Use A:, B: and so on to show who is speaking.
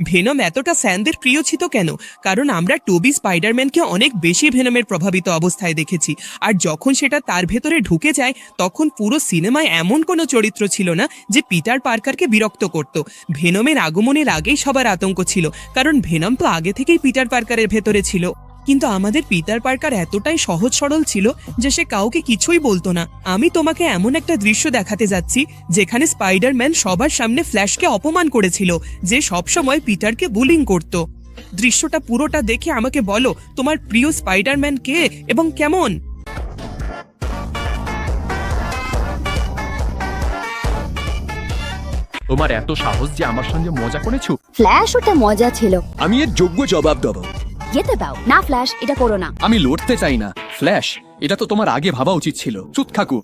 A: Venom এতটা স্যানদের প্রিয় ছিল কেন? কারণ আমরা টোবি স্পাইডারম্যানকে অনেক বেশি ভেনমের প্রভাবিত অবস্থায় দেখেছি। আর যখন সেটা তার ভেতরে ঢুকে যায়, তখন পুরো সিনেমায় এমন কোনো চরিত্র ছিল না যে পিটার পার্কারকে বিরক্ত করত। ভেনমের আগমনের আগেই সবার আতঙ্ক ছিল, কারণ ভেনম তো আগে থেকেই পিটার পার্কারের ভেতরে ছিল। কিন্তু আমাদের পিটার পার্কার এতটাই সহজ সরল ছিল যে সে কাউকে কিছুই বলতো না। আমি তোমাকে এমন একটা দৃশ্য দেখাতে যাচ্ছি যেখানে স্পাইডারম্যান সবার সামনে ফ্ল্যাশকে অপমান করেছিল, যে সবসময় পিটারকে বুলিং করত। দৃশ্যটা পুরোটা দেখে আমাকে বলো, তোমার প্রিয় স্পাইডারম্যান কে এবং কেমন?
B: তোমার এত সাহস যে আমার সঙ্গে মজা করেছো?
C: ফ্ল্যাশ ওটা মজা ছিল।
D: আমি এর যোগ্য জবাব দেবো।
C: যেতে দাও না, ফ্ল্যাশ এটা করো না।
D: আমি লড়তে চাই না। ফ্ল্যাশ, এটা তো তোমার আগে ভাবা উচিত ছিল। চুপ থাকো।